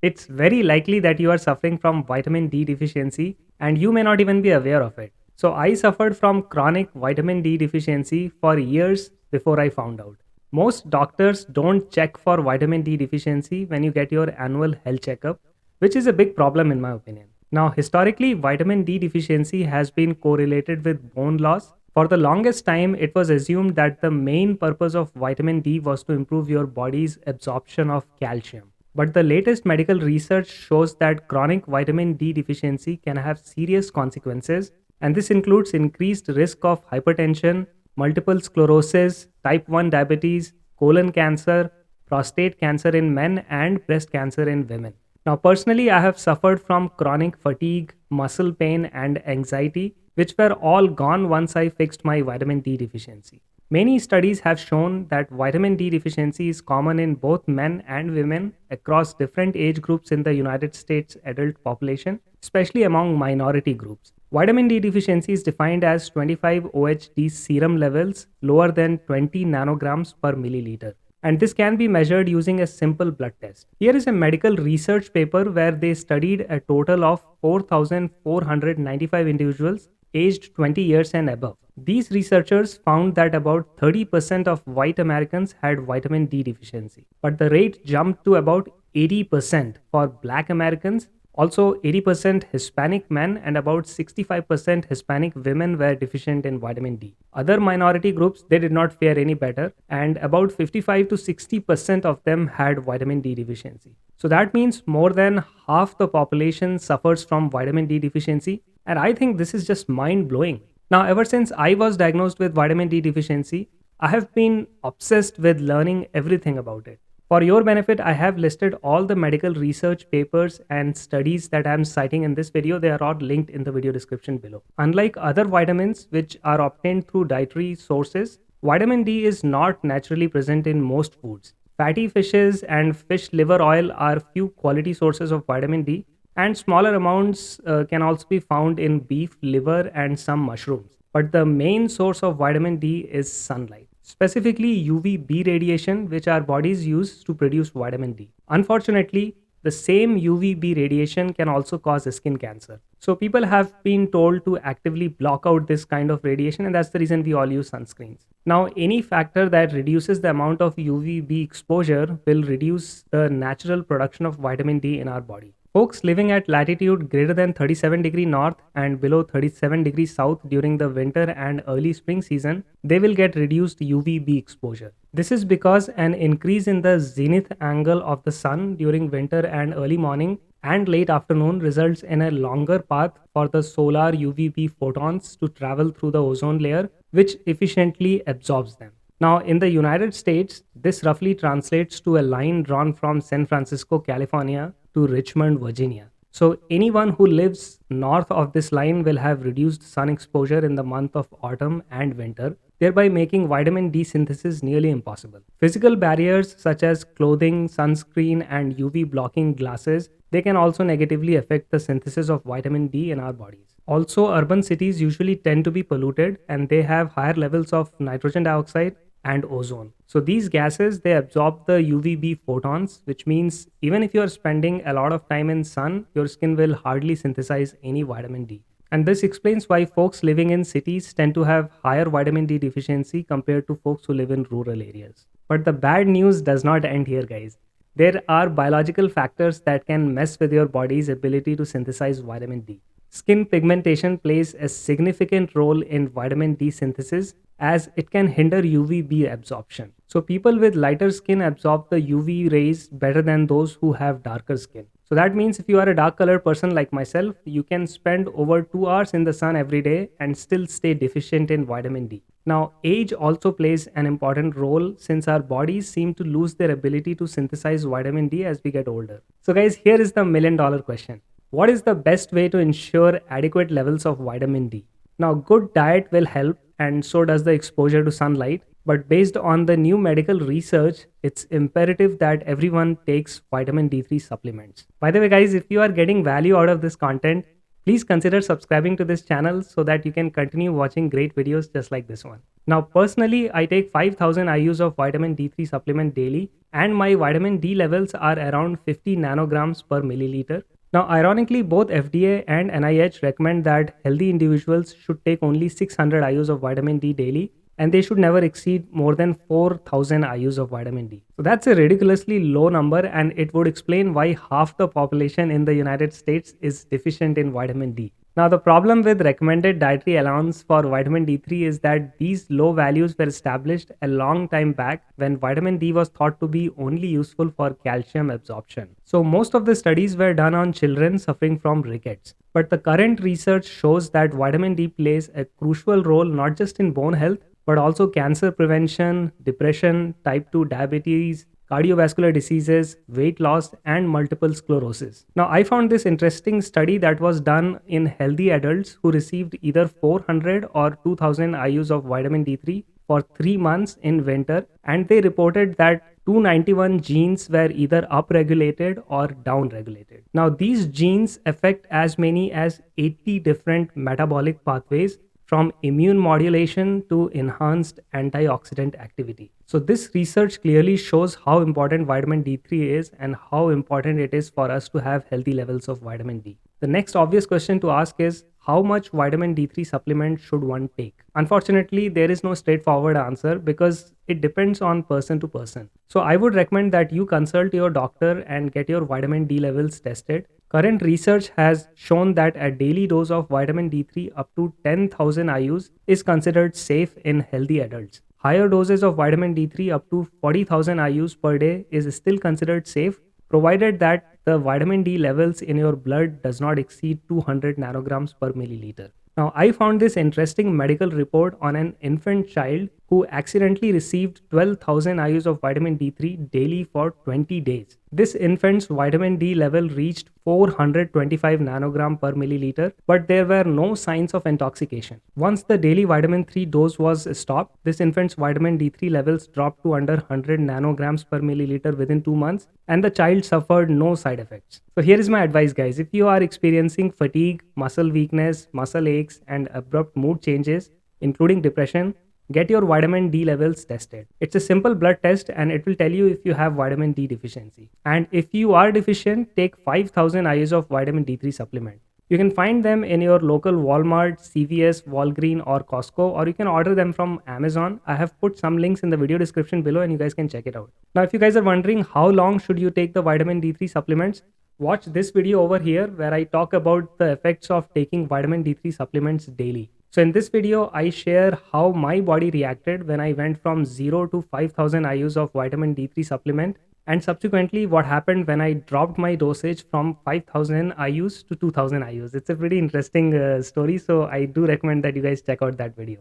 It's very likely that you are suffering from vitamin D deficiency and you may not even be aware of it. So, I suffered from chronic vitamin D deficiency for years before I found out. Most doctors don't check for vitamin D deficiency when you get your annual health checkup, which is a big problem in my opinion. Now, historically, vitamin D deficiency has been correlated with bone loss. For the longest time, it was assumed that the main purpose of vitamin D was to improve your body's absorption of calcium. But the latest medical research shows that chronic vitamin D deficiency can have serious consequences, and this includes increased risk of hypertension, multiple sclerosis, type 1 diabetes, colon cancer, prostate cancer in men, and breast cancer in women. Now, personally, I have suffered from chronic fatigue, muscle pain, and anxiety, which were all gone once I fixed my vitamin D deficiency. Many studies have shown that vitamin D deficiency is common in both men and women across different age groups in the United States adult population, especially among minority groups. Vitamin D deficiency is defined as 25 OHD serum levels lower than 20 nanograms per milliliter, and this can be measured using a simple blood test. Here is a medical research paper where they studied a total of 4,495 individuals aged 20 years and above. These researchers found that about 30% of white Americans had vitamin D deficiency, but the rate jumped to about 80% for black Americans. Also, 80% Hispanic men and about 65% Hispanic women were deficient in vitamin D. Other minority groups, they did not fare any better, and about 55 to 60% of them had vitamin D deficiency. So that means more than half the population suffers from vitamin D deficiency, and I think this is just mind blowing. Now, ever since I was diagnosed with vitamin D deficiency, I have been obsessed with learning everything about it. For your benefit, I have listed all the medical research papers and studies that I am citing in this video. They are all linked in the video description below. Unlike other vitamins which are obtained through dietary sources, vitamin D is not naturally present in most foods. Fatty fishes and fish liver oil are few quality sources of vitamin D, and smaller amounts can also be found in beef liver and some mushrooms. But the main source of vitamin D is sunlight, specifically UVB radiation, which our bodies use to produce vitamin D. Unfortunately, the same UVB radiation can also cause skin cancer. So people have been told to actively block out this kind of radiation, and that's the reason we all use sunscreens. Now, any factor that reduces the amount of UVB exposure will reduce the natural production of vitamin D in our body. Folks living at latitude greater than 37 degrees north and below 37 degrees south during the winter and early spring season, they will get reduced UVB exposure. This is because an increase in the zenith angle of the sun during winter and early morning and late afternoon results in a longer path for the solar UVB photons to travel through the ozone layer, which efficiently absorbs them. Now, in the United States, this roughly translates to a line drawn from San Francisco, California to Richmond, Virginia. So, anyone who lives north of this line will have reduced sun exposure in the month of autumn and winter, thereby making vitamin D synthesis nearly impossible. Physical barriers such as clothing, sunscreen, and UV blocking glasses, they can also negatively affect the synthesis of vitamin D in our bodies. Also, urban cities usually tend to be polluted and they have higher levels of nitrogen dioxide and ozone. So these gases, they absorb the UVB photons, which means even if you are spending a lot of time in sun, your skin will hardly synthesize any vitamin D. And this explains why folks living in cities tend to have higher vitamin D deficiency compared to folks who live in rural areas. But the bad news does not end here, guys. There are biological factors that can mess with your body's ability to synthesize vitamin D. Skin pigmentation plays a significant role in vitamin D synthesis as it can hinder UVB absorption. So people with lighter skin absorb the UV rays better than those who have darker skin. So that means if you are a dark colored person like myself, you can spend over 2 hours in the sun every day and still stay deficient in vitamin D. Now, age also plays an important role since our bodies seem to lose their ability to synthesize vitamin D as we get older. So guys, here is the $1,000,000 question. What is the best way to ensure adequate levels of vitamin D? Now, good diet will help, and so does the exposure to sunlight. But based on the new medical research, it's imperative that everyone takes vitamin D3 supplements. By the way, guys, if you are getting value out of this content, Please consider subscribing to this channel so that you can continue watching great videos just like this one. Now, personally, I take 5000 IUs of vitamin D3 supplement daily, and my vitamin D levels are around 50 nanograms per milliliter. Now, ironically, both FDA and NIH recommend that healthy individuals should take only 600 IUs of vitamin D daily, and they should never exceed more than 4000 IUs of vitamin D. So that's a ridiculously low number, and it would explain why half the population in the United States is deficient in vitamin D. Now, the problem with recommended dietary allowance for vitamin D3 is that these low values were established a long time back when vitamin D was thought to be only useful for calcium absorption. So, most of the studies were done on children suffering from rickets. But the current research shows that vitamin D plays a crucial role not just in bone health, but also cancer prevention, depression, type 2 diabetes, cardiovascular diseases, weight loss, and multiple sclerosis. Now, I found this interesting study that was done in healthy adults who received either 400 or 2000 IUs of vitamin D3 for 3 months in winter, and they reported that 291 genes were either upregulated or downregulated. Now, these genes affect as many as 80 different metabolic pathways, from immune modulation to enhanced antioxidant activity. So, this research clearly shows how important vitamin D3 is and how important it is for us to have healthy levels of vitamin D. The next obvious question to ask is, how much vitamin D3 supplement should one take? Unfortunately, there is no straightforward answer because it depends on person to person. So, I would recommend that you consult your doctor and get your vitamin D levels tested. Current research has shown that a daily dose of vitamin D3 up to 10,000 IUs is considered safe in healthy adults. Higher doses of vitamin D3 up to 40,000 IUs per day is still considered safe, provided that the vitamin D levels in your blood does not exceed 200 nanograms per milliliter. Now, I found this interesting medical report on an infant child who accidentally received 12,000 IUs of vitamin D3 daily for 20 days. This infant's vitamin D level reached 425 nanogram per milliliter, but there were no signs of intoxication. Once the daily vitamin 3 dose was stopped, this infant's vitamin D3 levels dropped to under 100 nanograms per milliliter within 2 months, and the child suffered no side effects. So here is my advice, guys. If you are experiencing fatigue, muscle weakness, muscle aches, and abrupt mood changes, including depression, get your vitamin D levels tested. It's a simple blood test and it will tell you if you have vitamin D deficiency. And if you are deficient, take 5000 IUs of vitamin D3 supplement. You can find them in your local Walmart, CVS, Walgreen, or Costco, or you can order them from Amazon. I have put some links in the video description below and you guys can check it out. Now, if you guys are wondering how long should you take the vitamin D3 supplements, watch this video over here where I talk about the effects of taking vitamin D3 supplements daily. So in this video, I share how my body reacted when I went from 0 to 5000 IUs of vitamin D3 supplement, and subsequently what happened when I dropped my dosage from 5000 IUs to 2000 IUs. It's a pretty interesting story, so I do recommend that you guys check out that video.